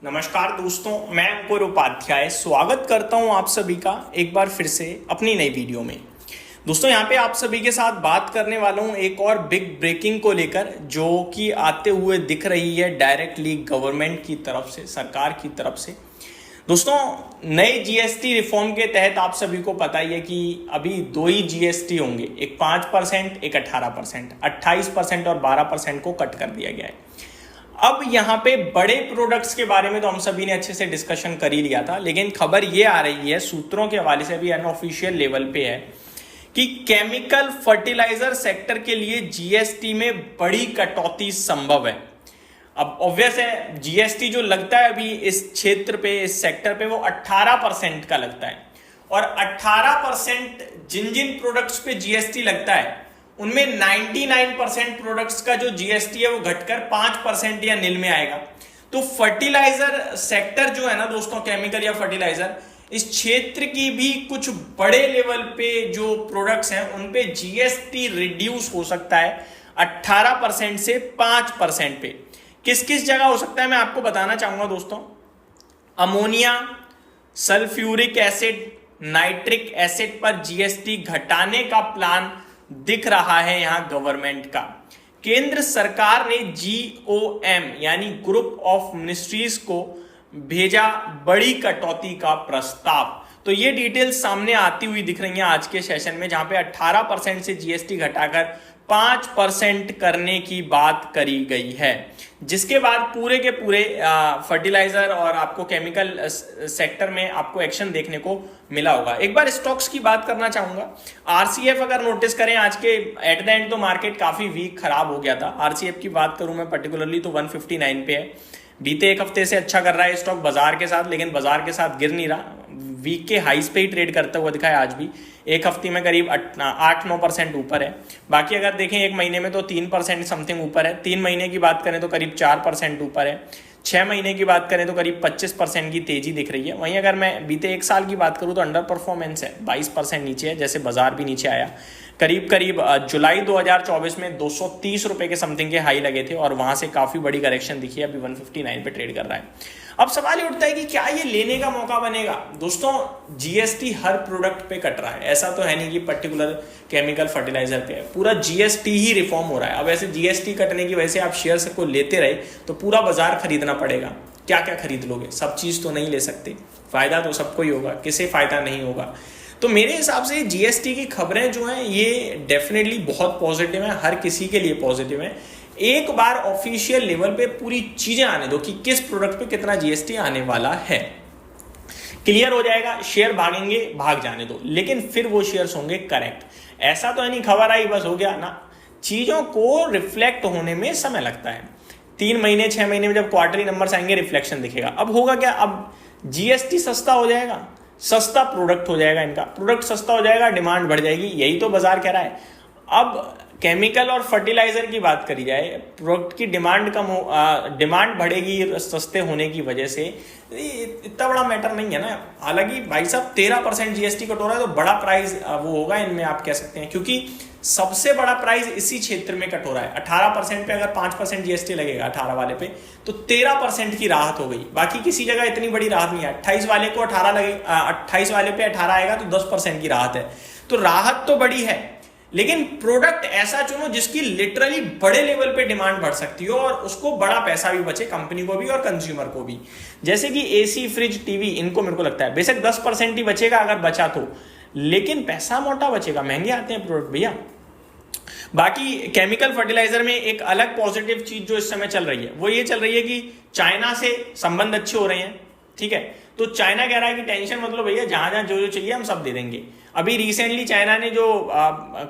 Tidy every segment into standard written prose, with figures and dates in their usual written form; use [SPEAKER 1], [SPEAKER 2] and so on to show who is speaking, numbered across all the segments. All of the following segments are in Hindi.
[SPEAKER 1] नमस्कार दोस्तों, मैं अंकुर उपाध्याय स्वागत करता हूं आप सभी का एक बार फिर से अपनी नई वीडियो में। दोस्तों यहां पे आप सभी के साथ बात करने वाला हूं एक और बिग ब्रेकिंग को लेकर, जो कि आते हुए दिख रही है डायरेक्टली गवर्नमेंट की तरफ से, सरकार की तरफ से। दोस्तों नए जीएसटी रिफॉर्म के तहत आप सभी को पता ही है कि अभी दो ही जीएसटी होंगे, एक 5%, एक 18%, 28% और 12% को कट कर दिया गया है। अब यहाँ पे बड़े प्रोडक्ट्स के बारे में तो हम सभी ने अच्छे से डिस्कशन कर ही लिया था, लेकिन खबर ये आ रही है सूत्रों के हवाले से, भी अनऑफिशियल लेवल पे है कि केमिकल फर्टिलाइजर सेक्टर के लिए जीएसटी में बड़ी कटौती संभव है। अब ऑब्वियस है, जीएसटी जो लगता है अभी इस क्षेत्र पे, इस सेक्टर पे, वो 18% का लगता है। और 18% जिन जिन प्रोडक्ट्स पे जीएसटी लगता है उनमें 99% प्रोडक्ट्स का जो जीएसटी है वो घटकर 5% या नील में आएगा। तो फर्टिलाइजर सेक्टर जो है ना दोस्तों, केमिकल या फर्टिलाइजर, इस क्षेत्र की भी कुछ बड़े लेवल पे जो प्रोडक्ट्स हैं उन पे जीएसटी रिड्यूस हो सकता है 18% से 5% पे। किस किस जगह हो सकता है मैं आपको बताना चाहूंगा दोस्तों। Ammonia, sulphuric acid, nitric acid पर जीएसटी घटाने का प्लान दिख रहा है यहां गवर्नमेंट का। केंद्र सरकार ने जीओएम यानी ग्रुप ऑफ मिनिस्ट्रीज को भेजा बड़ी कटौती का प्रस्ताव। तो ये डिटेल्स सामने आती हुई दिख रही हैं आज के सेशन में, जहां पे 18% से जीएसटी घटाकर 5% करने की बात करी गई है, जिसके बाद पूरे के पूरे फर्टिलाइजर और आपको केमिकल सेक्टर में आपको एक्शन देखने को मिला होगा। एक बार स्टॉक्स की बात करना चाहूंगा। आरसीएफ अगर नोटिस करें, आज के एट द एंड तो मार्केट काफी वीक खराब हो गया था। आरसीएफ की बात करूं मैं पर्टिकुलरली तो 159 पे है। बीते एक हफ्ते से अच्छा कर रहा है स्टॉक बाजार के साथ, लेकिन बाजार के साथ गिर नहीं रहा, वीक के हाईस पे ही ट्रेड करता हुआ दिखा है। आज भी एक हफ्ते में करीब 8-9% ऊपर है। बाकी अगर देखें एक महीने में तो 3% समथिंग ऊपर है। 3 महीने की बात करें तो करीब 4% ऊपर है। 6 महीने की बात करें तो करीब 25% की तेजी दिख रही है। वहीं अगर मैं बीते एक साल की बात करूं तो अंडर परफॉर्मेंस है, 22% नीचे है, जैसे बाजार भी नीचे आया। करीब करीब जुलाई 2024 में 230 रुपए के समथिंग के हाई लगे थे और वहां से काफी बड़ी करेक्शन दिखी है, अभी 159 पे ट्रेड कर रहा है। अब सवाल ये उठता है कि क्या ये लेने का मौका बनेगा। दोस्तों जीएसटी हर प्रोडक्ट पे कट रहा है, ऐसा तो है नहीं कि पर्टिकुलर केमिकल फर्टिलाइजर पे है, पूरा जीएसटी ही रिफॉर्म हो रहा है। अब ऐसे जीएसटी कटने की वजह से आप शेयर को लेते रहे तो पूरा बाजार खरीदना पड़ेगा। क्या क्या खरीद लोगे, सब चीज तो नहीं ले सकते। फायदा तो सबको ही होगा, किसे फायदा नहीं होगा। तो मेरे हिसाब से जीएसटी की खबरें जो हैं ये डेफिनेटली बहुत पॉजिटिव है, हर किसी के लिए पॉजिटिव है। एक बार ऑफिशियल लेवल पे पूरी चीजें आने दो कि किस प्रोडक्ट पे कितना जीएसटी आने वाला है, क्लियर हो जाएगा। शेयर भागेंगे, भाग जाने दो, लेकिन फिर वो शेयर्स होंगे करेक्ट। ऐसा तो है नहीं खबर आई बस हो गया ना, चीजों को रिफ्लेक्ट होने में समय लगता है। 3 महीने 6 महीने में जब क्वार्टरली नंबर्स आएंगे रिफ्लेक्शन दिखेगा। अब होगा क्या, अब जीएसटी सस्ता हो जाएगा, सस्ता प्रोडक्ट हो जाएगा, इनका प्रोडक्ट सस्ता हो जाएगा, डिमांड बढ़ जाएगी, यही तो बाजार कह रहा है। अब केमिकल और फर्टिलाइजर की बात करी जाए, प्रोडक्ट की डिमांड कम हो, डिमांड बढ़ेगी सस्ते होने की वजह से, इतना बड़ा मैटर नहीं है ना। हालांकि भाई साहब 13% जीएसटी कट हो रहा है तो बड़ा प्राइस वो होगा इनमें, आप कह सकते हैं, क्योंकि सबसे बड़ा प्राइस इसी क्षेत्र में कट हो रहा है। 18% पे अगर 5% जीएसटी लगेगा 18 वाले पे तो 13% की राहत हो गई। बाकी किसी जगह इतनी बड़ी राहत नहीं है। 28 वाले को 18 लगे, 28 वाले पे 18 आएगा तो 10% की राहत है। तो राहत तो बड़ी है, लेकिन प्रोडक्ट ऐसा चुनो जिसकी लिटरली बड़े लेवल पे डिमांड बढ़ सकती हो और उसको बड़ा पैसा भी बचे, कंपनी को भी और कंज्यूमर को भी। जैसे कि एसी, फ्रिज, टीवी, इनको मेरे को लगता है बेशक 10% ही बचेगा अगर बचा तो, लेकिन पैसा मोटा बचेगा, महंगे आते हैं प्रोडक्ट भैया। बाकी केमिकल फर्टिलाइजर में एक अलग पॉजिटिव चीज जो इस समय चल रही है वो ये चल रही है कि चाइना से संबंध अच्छे हो रहे हैं, ठीक है। तो चाइना कह रहा है कि टेंशन मतलब भैया, जहां जहां जो जो चाहिए हम सब दे देंगे। अभी रिसेंटली चाइना ने जो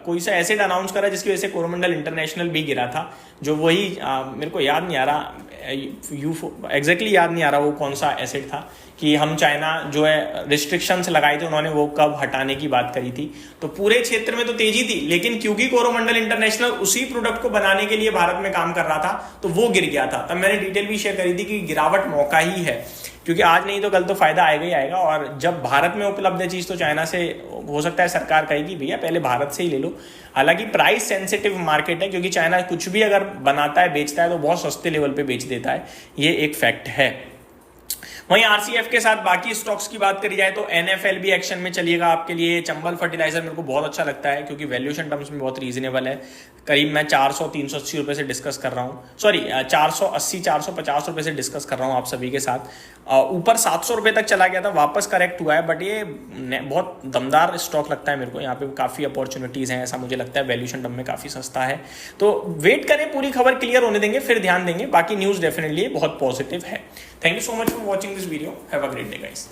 [SPEAKER 1] कोई सा एसिड अनाउंस करा जिसकी वजह से कोरोमंडल इंटरनेशनल भी गिरा था, जो वही मेरे को याद नहीं आ रहा, एग्जैक्टली याद नहीं आ रहा वो कौन सा एसिड था, कि हम चाइना जो है रिस्ट्रिक्शंस लगाए थे उन्होंने, वो कब हटाने की बात करी थी। तो पूरे क्षेत्र में तो तेजी थी, लेकिन क्योंकि कोरोमंडल इंटरनेशनल उसी प्रोडक्ट को बनाने के लिए भारत में काम कर रहा था तो वो गिर गया था। तब मैंने डिटेल भी शेयर करी थी कि गिरावट मौका ही है, क्योंकि आज नहीं तो कल तो फायदा आएगा ही आएगा। और जब भारत में उपलब्ध है चीज तो चाइना से हो सकता है सरकार कहेगी भैया पहले भारत से ही ले लो। हालांकि प्राइस सेंसिटिव मार्केट है, क्योंकि चाइना कुछ भी अगर बनाता है बेचता है तो बहुत सस्ते लेवल पे बेच देता है, ये एक फैक्ट है। वहीं आरसीएफ के साथ बाकी स्टॉक्स की बात करी जाए तो एनएफएल भी एक्शन में चलिएगा आपके लिए। चंबल फर्टिलाइजर मेरे को बहुत अच्छा लगता है क्योंकि वैल्यूएशन टर्म्स में बहुत रीजनेबल है। करीब मैं 400-380 रुपए से डिस्कस कर रहा हूँ, सॉरी 480-450 रुपए से डिस्कस कर रहा हूँ आप सभी के साथ। ऊपर 700 रुपए तक चला गया था, वापस करेक्ट हुआ है, बट ये बहुत दमदार स्टॉक लगता है मेरे को। यहाँ पे काफी अपॉर्चुनिटीज हैं ऐसा मुझे लगता है, वैल्यूएशन टर्म में काफी सस्ता है। तो वेट करें, पूरी खबर क्लियर होने देंगे फिर ध्यान देंगे। बाकी न्यूज डेफिनेटली बहुत पॉजिटिव है। Thank you so much for watching this video. Have a great day guys.